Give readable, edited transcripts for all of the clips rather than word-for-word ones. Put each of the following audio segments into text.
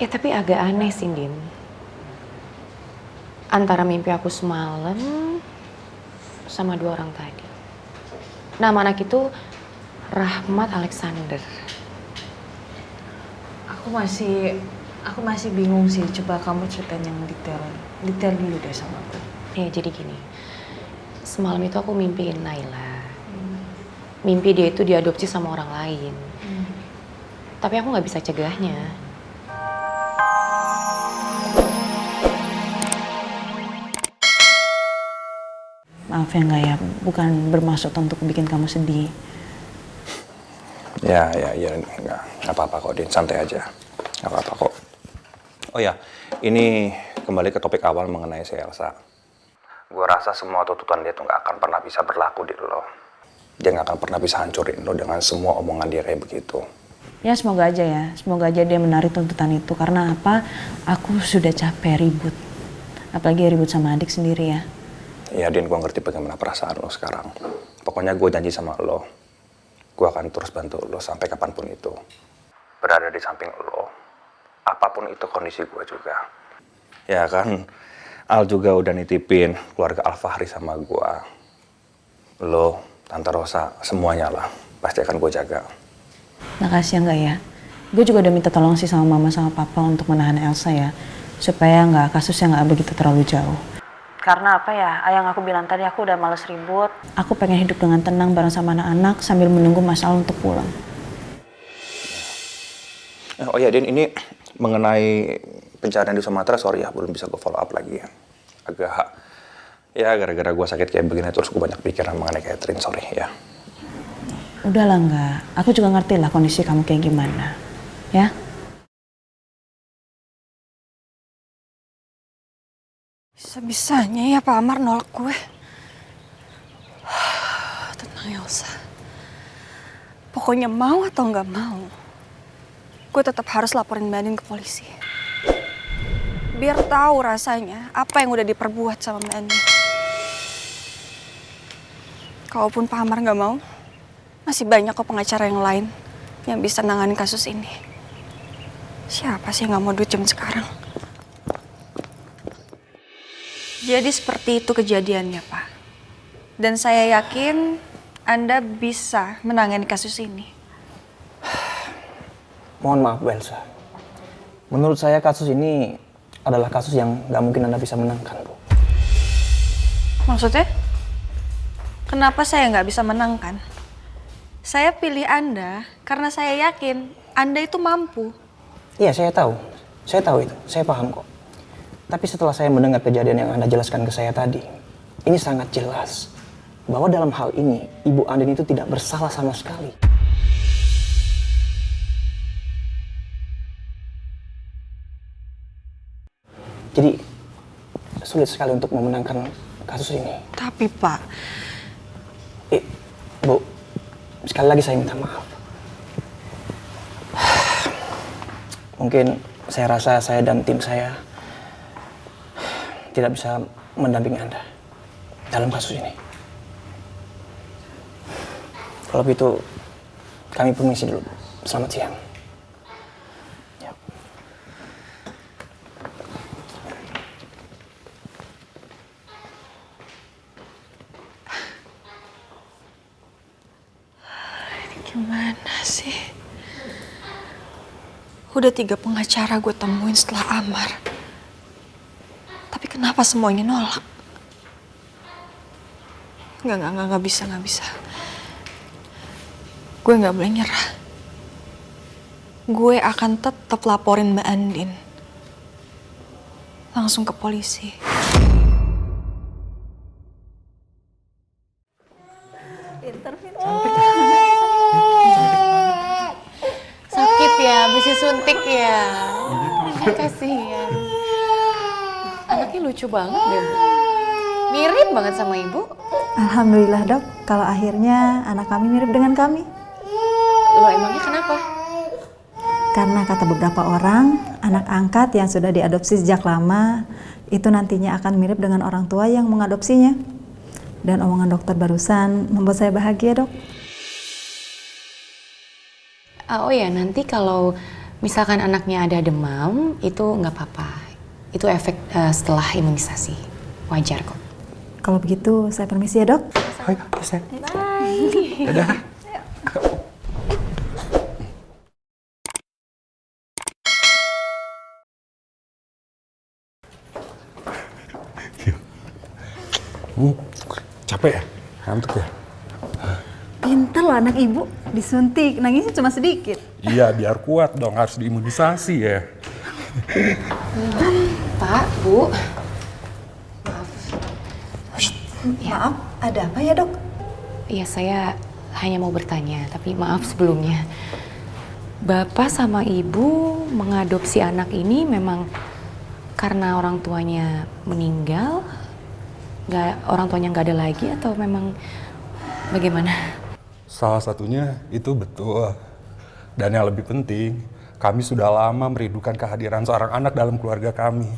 Ya tapi agak aneh sih, Din. Antara mimpi aku semalam sama dua orang tadi. Nama anak itu Rahmat Alexander. Aku masih bingung sih. Coba kamu ceritain yang detail dulu deh sama aku. Ya jadi gini, semalam itu aku mimpiin Naila. Mimpi dia itu diadopsi sama orang lain. Tapi aku nggak bisa cegahnya. Maaf ya nggak ya, bukan bermaksud untuk bikin kamu sedih. Ya, nggak apa-apa kok, Din, santai aja, nggak apa-apa kok. Oh ya, ini kembali ke topik awal mengenai si Elsa. Gue rasa semua tuntutan dia tuh nggak akan pernah bisa berlaku di lo. Dia nggak akan pernah bisa hancurin lo dengan semua omongan dia kayak begitu. Ya semoga aja dia menarik tuntutan itu. Karena apa? Aku sudah capek ribut. Apalagi ribut sama adik sendiri ya. Ya, Din, gue ngerti bagaimana perasaan lo sekarang. Pokoknya gue janji sama lo, gue akan terus bantu lo sampai kapanpun itu. Berada di samping lo, apapun itu kondisi gue juga. Ya kan, Al juga udah nitipin keluarga Al Fahri sama gue. Lo, Tante Rosa, semuanya lah. Pasti akan gue jaga. Makasih ya nggak ya. Gue juga udah minta tolong sih sama mama sama papa untuk menahan Elsa ya. Supaya kasusnya nggak begitu terlalu jauh. Karena apa ya, yang aku bilang tadi, aku udah males ribut. Aku pengen hidup dengan tenang bareng sama anak-anak sambil menunggu Mas Al untuk pulang. Oh ya, Din, ini mengenai pencarian di Sumatera, sorry ya, belum bisa gue follow up lagi ya. Gara-gara gue sakit kayak begini, terus gue banyak pikiran mengenai Catherine, sorry ya. Udahlah nggak, aku juga ngerti lah kondisi kamu kayak gimana. Ya? Bisa-bisanya ya Pak Amar nolak gue. Tenang Elsa. Pokoknya mau atau nggak mau, gue tetap harus laporin Mbak Andin ke polisi. Biar tahu rasanya apa yang udah diperbuat sama Mbak Andin. Kalaupun Pak Amar nggak mau, masih banyak kok pengacara yang lain yang bisa nanganin kasus ini. Siapa sih yang nggak mau duit jam sekarang? Jadi seperti itu kejadiannya, Pak. Dan saya yakin Anda bisa menangani kasus ini. Mohon maaf, Bu Elsa. Menurut saya kasus ini adalah kasus yang nggak mungkin Anda bisa menangkan, Bu. Maksudnya? Kenapa saya nggak bisa menangkan? Saya pilih Anda karena saya yakin Anda itu mampu. Iya, saya tahu. Saya tahu itu. Saya paham kok. Tapi setelah saya mendengar kejadian yang Anda jelaskan ke saya tadi, ini sangat jelas bahwa dalam hal ini Ibu Andin itu tidak bersalah sama sekali. Jadi sulit sekali untuk memenangkan kasus ini. Tapi Pak, Bu, sekali lagi saya minta maaf. Mungkin saya rasa saya dan tim saya tidak bisa mendampingi Anda dalam kasus ini. Kalau begitu, kami permisi dulu. Selamat siang. Ya. gimana sih? Udah 3 pengacara gue temuin setelah Amar. Tapi kenapa semua ini nolak? Nggak bisa. Gue nggak boleh nyerah. Gue akan tetap laporin Mbak Andin. Langsung ke polisi. Sakit ya, habis disuntik ya. Kasihan. Anaknya lucu banget deh, Bu. Mirip banget sama ibu. Alhamdulillah dok, kalau akhirnya anak kami mirip dengan kami. Loh, emangnya kenapa? Karena kata beberapa orang, anak angkat yang sudah diadopsi sejak lama, itu nantinya akan mirip dengan orang tua yang mengadopsinya. Dan omongan dokter barusan membuat saya bahagia dok. Oh ya, nanti kalau Misalkan anaknya ada demam, itu nggak apa-apa. Itu efek setelah imunisasi. Wajar kok. Kalau begitu saya permisi ya, Dok. Hai, Sen. Bye. Dadah. Capek ya? Ngantuk ya? Pintar loh anak ibu, disuntik, nangisnya cuma sedikit. Iya, biar kuat dong, harus diimunisasi ya. Pak, Bu. Maaf, ada apa ya, Dok? Iya, saya hanya mau bertanya, tapi maaf sebelumnya. Bapak sama Ibu mengadopsi anak ini memang karena orang tuanya meninggal? Orang tuanya nggak ada lagi atau memang bagaimana? Salah satunya itu betul. Dan yang lebih penting, kami sudah lama merindukan kehadiran seorang anak dalam keluarga kami.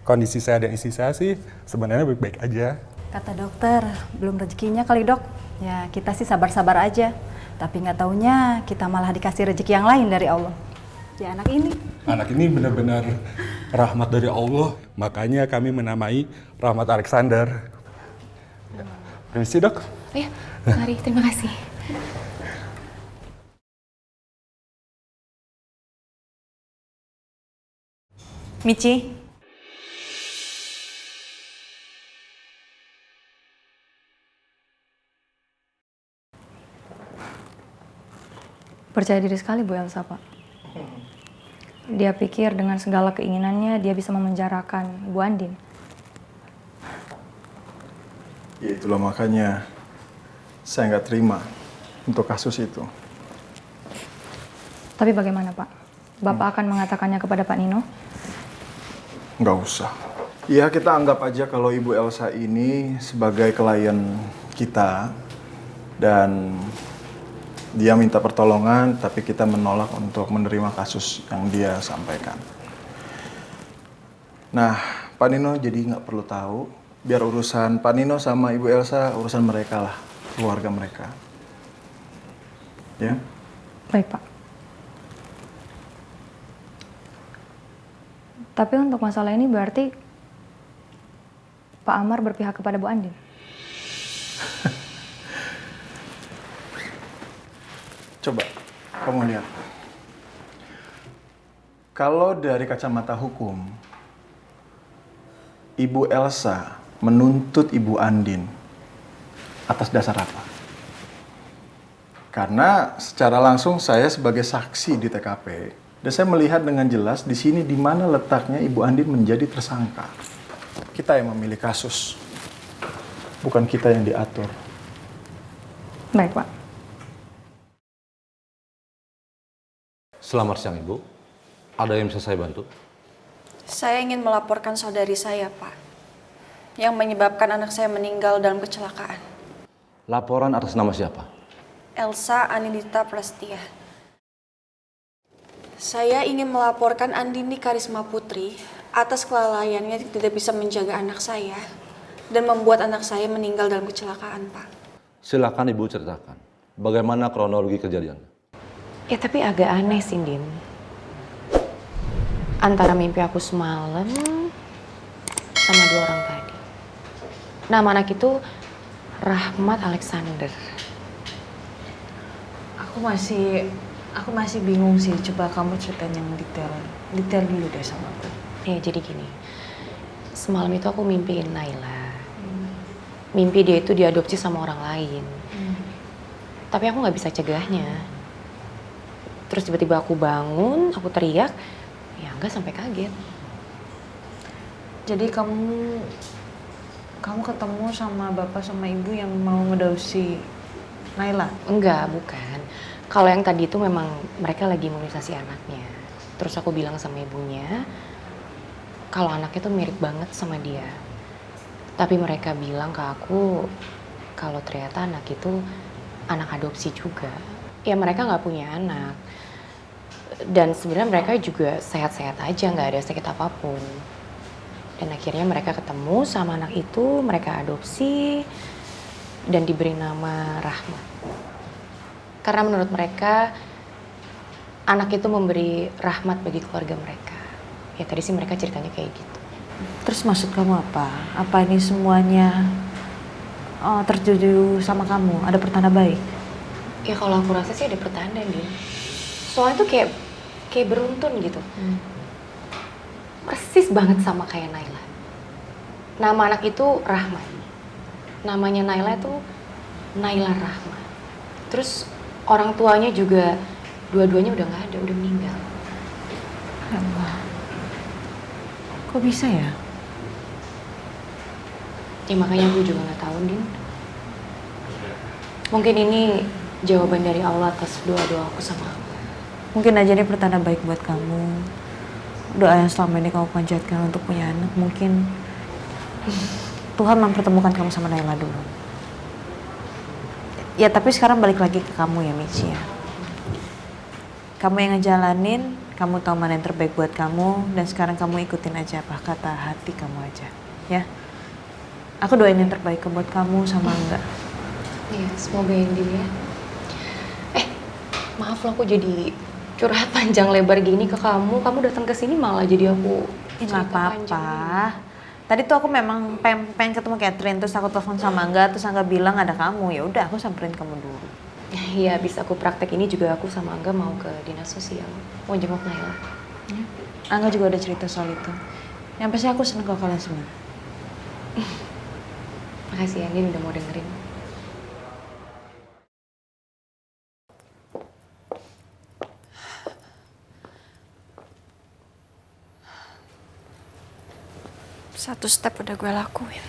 Kondisi saya dan istri saya sih sebenarnya baik-baik aja. Kata dokter, belum rezekinya kali, Dok. Ya, kita sih sabar-sabar aja. Tapi nggak taunya kita malah dikasih rezeki yang lain dari Allah. Ya, anak ini. Anak ini benar-benar rahmat dari Allah, makanya kami menamai Rahmat Alexander. Permisi, Dok. Iya, mari, terima kasih. Michi. Percaya diri sekali Bu Elsa, Pak. Dia pikir dengan segala keinginannya dia bisa memenjarakan Bu Andin. Ya itulah makanya saya nggak terima untuk kasus itu. Tapi bagaimana Pak? Bapak akan mengatakannya kepada Pak Nino? Nggak usah. Ya kita anggap aja kalau Ibu Elsa ini sebagai klien kita dan dia minta pertolongan tapi kita menolak untuk menerima kasus yang dia sampaikan. Nah, Pak Nino jadi nggak perlu tahu. Biar urusan Pak Nino sama Ibu Elsa, urusan mereka lah, keluarga mereka. Ya? Baik Pak. Tapi untuk masalah ini berarti Pak Amar berpihak kepada Bu Andin? Coba, kamu lihat. Kalau dari kacamata hukum, Ibu Elsa menuntut Ibu Andin atas dasar apa? Karena secara langsung saya sebagai saksi di TKP, dan saya melihat dengan jelas di sini di mana letaknya Ibu Andin menjadi tersangka. Kita yang memilih kasus, bukan kita yang diatur. Baik Pak. Selamat siang Ibu. Ada yang bisa saya bantu? Saya ingin melaporkan saudari saya, Pak, yang menyebabkan anak saya meninggal dalam kecelakaan. Laporan atas nama siapa? Elsa Anindita Prastia. Saya ingin melaporkan Andini Karisma Putri atas kelalaiannya tidak bisa menjaga anak saya dan membuat anak saya meninggal dalam kecelakaan, Pak. Silakan Ibu ceritakan. Bagaimana kronologi kejadian? Ya tapi agak aneh sih, Din. Antara mimpi aku semalam sama dua orang tadi. Nama anak itu Rahmat Alexander. Aku masih bingung sih. Coba kamu ceritain yang detail dulu deh sama aku. Ya jadi gini, semalam itu aku mimpiin Naila. Mimpi dia itu diadopsi sama orang lain. Tapi aku nggak bisa cegahnya. Terus tiba-tiba aku bangun, aku teriak, ya enggak sampai kaget. Jadi kamu ketemu sama bapak sama ibu yang mau ngedopsi Naila? Enggak, bukan. Kalau yang tadi itu memang mereka lagi imunisasi anaknya. Terus aku bilang sama ibunya, kalau anaknya tuh mirip banget sama dia. Tapi mereka bilang ke aku, kalau ternyata anak itu anak adopsi juga. Ya mereka nggak punya anak. Dan sebenarnya mereka juga sehat-sehat aja, nggak ada sakit apapun. Dan akhirnya mereka ketemu sama anak itu, mereka adopsi dan diberi nama Rahmat. Karena menurut mereka anak itu memberi rahmat bagi keluarga mereka. Ya tadi sih mereka ceritanya kayak gitu. Terus maksud kamu apa? Apa ini semuanya tertuju sama kamu? Ada pertanda baik? Ya kalau aku rasa sih ada pertanda, Din. Soalnya tuh kayak beruntun gitu. Persis banget sama kayak Naila. Nama anak itu Rahma. Namanya Naila itu Naila Rahma. Terus orang tuanya juga dua-duanya udah nggak ada, udah meninggal. Allah. Kok bisa ya? Ya makanya aku juga nggak tahu, Din. Mungkin ini jawaban dari Allah atas doa-doa aku sama aku. Mungkin aja ini pertanda baik buat kamu. Doa yang selama ini kamu panjatkan untuk punya anak, mungkin Tuhan mempertemukan kamu sama Naila dulu. Ya tapi sekarang balik lagi ke kamu ya, Michi ya. Kamu yang ngejalanin, kamu tahu mana yang terbaik buat kamu, dan sekarang kamu ikutin aja apa kata hati kamu aja, ya. Aku doain yang terbaik buat kamu sama Angga. Iya, semoga yang dia. Maaf loh, aku jadi curhat panjang lebar gini ke kamu. Kamu datang ke sini malah jadi aku Nggak apa-apa. Tadi tuh aku memang pengen ketemu Catherine, terus aku telepon sama Angga, terus Angga bilang ada kamu. Ya udah, aku samperin kamu dulu. Iya, habis aku praktek ini juga aku sama Angga mau ke dinas sosial. Mau jenguk Naila. Ya. Angga juga udah cerita soal itu. Yang pasti aku seneng kalau kalian semua. Makasih ya, Din udah mau dengerin. Satu step udah gue lakuin.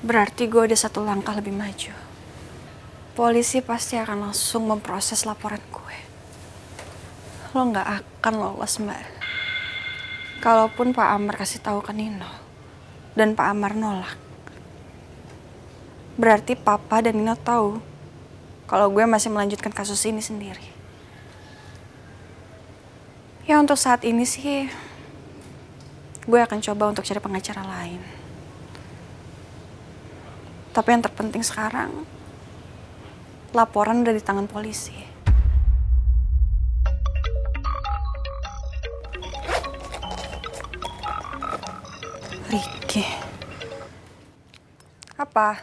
Berarti gue udah satu langkah lebih maju. Polisi pasti akan langsung memproses laporan gue. Lo nggak akan lolos, Mbak. Kalaupun Pak Amar kasih tahu ke Nino dan Pak Amar nolak, berarti Papa dan Nino tahu kalau gue masih melanjutkan kasus ini sendiri. Ya untuk saat ini sih gue akan coba untuk cari pengacara lain. Tapi yang terpenting sekarang, laporan udah di tangan polisi. Ricky. Apa?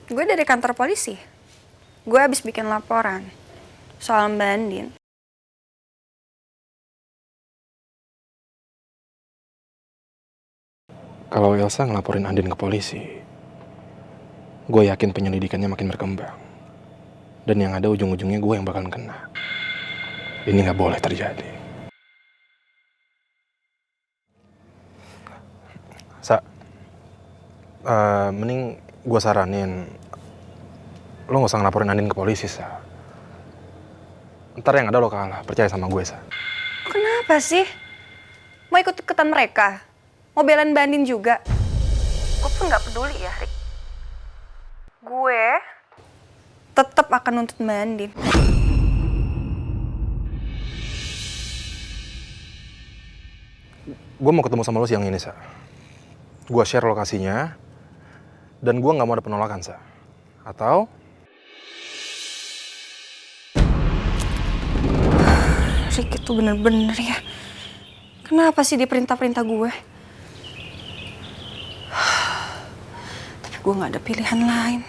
Gue dari kantor polisi. Gue habis bikin laporan soal Mbak Andin. Kalau Elsa ngelaporin Andin ke polisi, gue yakin penyelidikannya makin berkembang. Dan yang ada ujung-ujungnya gue yang bakalan kena. Ini nggak boleh terjadi. Mending gue saranin, lo nggak usah ngelaporin Andin ke polisi, Sa. Ntar yang ada lo kalah, percaya sama gue, Sa. Kenapa sih? Mau ikut-ikutan mereka? Mau belain Mbak Andin juga? Gue pun gak peduli ya, Rick. Gue tetap akan nuntut Mbak Andin. Gue mau ketemu sama lo siang ini, Sa. Gue share lokasinya, dan gue gak mau ada penolakan, Sa. Atau... Rick itu bener-bener ya. Kenapa sih dia perintah-perintah gue? Tapi gue gak ada pilihan lain.